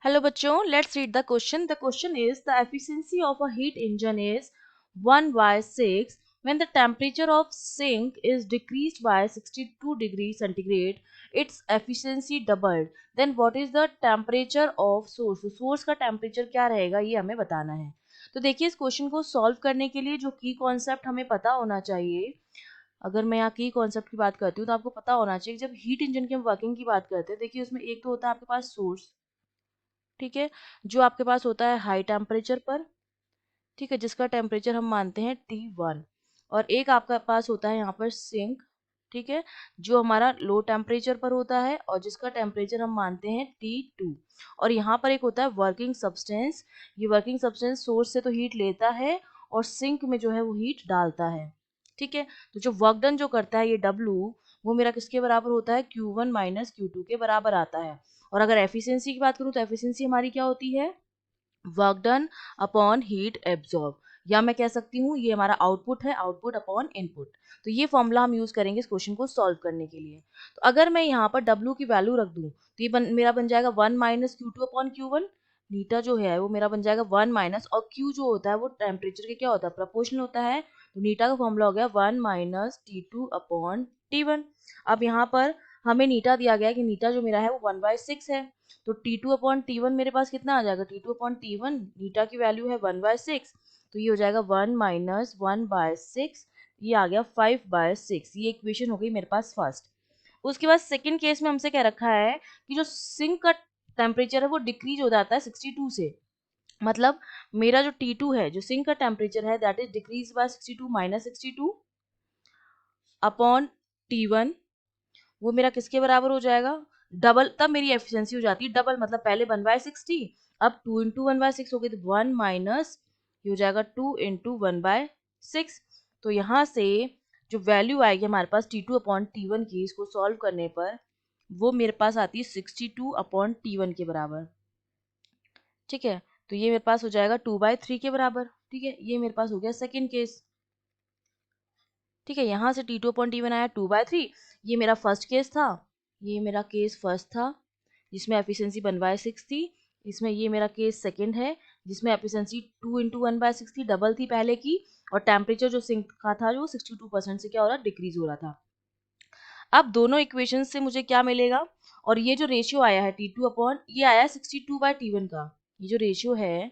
Hello बच्चों, let's read the question. The question is the efficiency of a heat engine is 1 by 6 when the temperature of sink is decreased by 62 degrees centigrade, its efficiency doubled. Then what is the temperature of source? तो source का temperature क्या रहेगा ये हमें बताना है. तो देखिए इस क्वेश्चन को सॉल्व करने के लिए जो की कॉन्सेप्ट हमें पता होना चाहिए. अगर मैं यहाँ की कॉन्सेप्ट की बात करती हूँ तो आपको पता होना चाहिए जब हीट इंजन की हम वर्किंग की बात करते हैं, देखिए उसमें एक तो होता है आपके पास सोर्स, ठीक है, जो आपके पास होता है हाई टेम्परेचर पर, ठीक है, जिसका टेम्परेचर हम मानते हैं T1। और एक आपका पास होता है यहाँ पर सिंक, ठीक है, जो हमारा लो टेम्परेचर पर होता है और जिसका टेम्परेचर हम मानते हैं T2। और यहाँ पर एक होता है वर्किंग सब्सटेंस, ये वर्किंग सब्सटेंस सोर्स से तो हीट लेता है और सिंक में जो है वो हीट डालता है, ठीक है। तो जो वर्क डन जो करता है ये W, वो मेरा किसके बराबर होता है Q1 माइनस Q2 के बराबर आता है। और अगर एफिशिएंसी की बात करूँ तो एफिशिएंसी हमारी क्या होती है, work done upon heat absorb, या मैं कह सकती हूँ ये हमारा आउटपुट है, आउटपुट अपॉन इनपुट। तो ये फॉर्मूला हम यूज करेंगे इस क्वेश्चन को सॉल्व करने के लिए। तो अगर मैं यहाँ पर W की वैल्यू रख दूँ तो ये मेरा बन जाएगा 1 माइनस Q2 अपॉन Q1। नीटा जो है वो मेरा बन जाएगा 1 माइनस, और Q जो होता है वो टेम्परेचर के क्या होता है, प्रोपोर्शनल होता है। तो नीटा का फॉर्मूला हो गया 1 माइनस T2 अपॉन T1। अब यहाँ पर हमें नीटा दिया गया है कि नीटा जो मेरा है वो 1/6 है। तो T2 अपॉन T1 मेरे पास कितना आ जाएगा, T2 अपॉन T1 नीटा की वैल्यू है 1/6, तो ये हो जाएगा 1 माइनस 1/6, ये आ गया 5/6। ये इक्वेशन हो गई मेरे पास फर्स्ट। उसके बाद सेकंड केस में हमसे कह रखा है कि जो सिंक का टेम्परेचर है वो डिक्रीज हो जाता है 62 से, मतलब मेरा जो T2 है, जो सिंक का टेम्परेचर है, that is decrease by 62 minus 62 upon T1, वो मेरा किसके बराबर हो जाएगा, डबल। तब मेरी एफिशिएंसी हो जाती है डबल, मतलब पहले 1/60, अब 2 इंटू 1/6 हो गई, तो 1 माइनस ये हो जाएगा 2 इंटू 1/6। तो यहाँ से जो वैल्यू आएगी हमारे पास T2 अपॉन T1 की, इसको सॉल्व करने पर वो मेरे पास आती है 62 अपॉन T1 के बराबर, ठीक है। तो ये मेरे पास हो जाएगा 2/3 के बराबर, ठीक है। ये मेरे पास हो गया सेकेंड केस, ठीक है। यहाँ से T2 अपॉन T1 आया 2/3, ये मेरा फर्स्ट केस था, ये मेरा केस फर्स्ट था जिसमें एफिशिएंसी 1/6 थी। इसमें ये मेरा केस सेकंड है जिसमें एफिशिएंसी 2 इंटू 1/6 थी, डबल थी पहले की, और टेम्परेचर जो सिंक का था जो 62% से क्या हो रहा, डिक्रीज हो रहा था। अब दोनों इक्वेशन से मुझे क्या मिलेगा, और ये जो रेशियो आया है T2 अपॉन, ये आया 62/T1 का, ये जो रेशियो है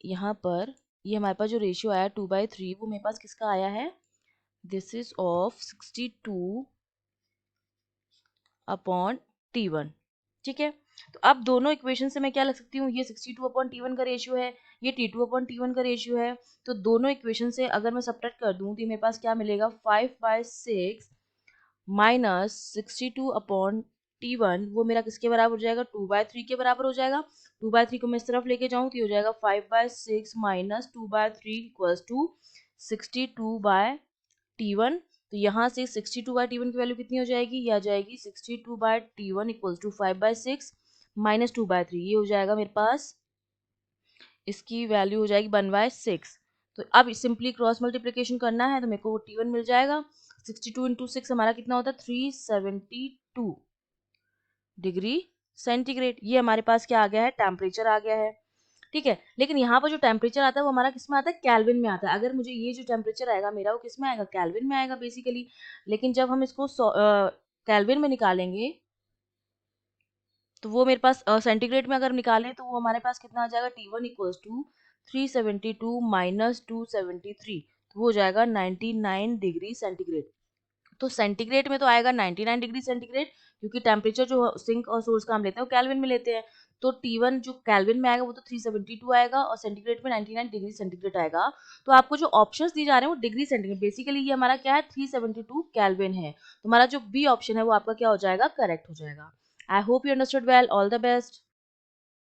यहाँ पर, ये हमारे पास जो रेशियो आया 2/3, वो मेरे पास किसका आया है, this is of 62 upon T1, ठीक है। तो अब दोनों इक्वेशन से मैं क्या लिख सकती हूँ, ये 62 अपॉन T1 का रेशियो है, ये T2 अपॉन T1 का रेशियो है। तो दोनों इक्वेशन से अगर मैं सब्ट्रैक्ट कर दूँ तो मेरे पास क्या मिलेगा, 5/6 माइनस 62 अपॉन T1, वो मेरा किसके बराबर हो जाएगा, 2/3 के बराबर हो जाएगा। 2/3 को मैं इस तरफ लेके जाऊँ तो ये हो जाएगा 5/6 माइनस 2/3 इक्वल्स टू 62/T1। तो यहाँ से 62/T1 की वैल्यू कितनी हो जाएगी, ये आ जाएगी 62/T1 इक्वल्स टू 5/6 माइनस 2/3, ये हो जाएगा मेरे पास, इसकी वैल्यू हो जाएगी 1/6। तो अब सिंपली क्रॉस मल्टीप्लिकेशन करना है तो मेरे को T1 मिल जाएगा, 62 इंटू 6 हमारा कितना होता है, 372 डिग्री सेंटीग्रेड। ये हमारे पास क्या आ गया है, टेम्परेचर आ गया है, ठीक है। लेकिन यहाँ पर जो टेम्परेचर आता है वो हमारा किस में आता है, केल्विन में आता है। अगर मुझे ये जो टेम्परेचर आएगा मेरा वो किस में आएगा, केल्विन में आएगा बेसिकली। लेकिन जब हम इसको केल्विन में निकालेंगे तो वो मेरे पास सेंटीग्रेड में अगर निकालें तो वो हमारे पास कितना आ जाएगा, T1 इक्वल्स टू 372 माइनस 273, तो वो हो जाएगा 99 डिग्री सेंटीग्रेड। तो सेंटीग्रेड में तो आएगा 99 डिग्री सेंटीग्रेड, क्योंकि टेम्परेचर जो सिंक और सोर्स का हम लेते हैं वो केल्विन में लेते हैं। तो T1 जो केल्विन में आएगा वो तो 372 आएगा और सेंटीग्रेड में 99 डिग्री सेंटीग्रेड आएगा। तो आपको जो ऑप्शंस दिए जा रहे हैं वो डिग्री सेंटीग्रेड, बेसिकली ये हमारा क्या है, 372 केल्विन है। तो हमारा जो बी ऑप्शन है वो आपका क्या हो जाएगा, करेक्ट हो जाएगा। I hope you understood well, all the best.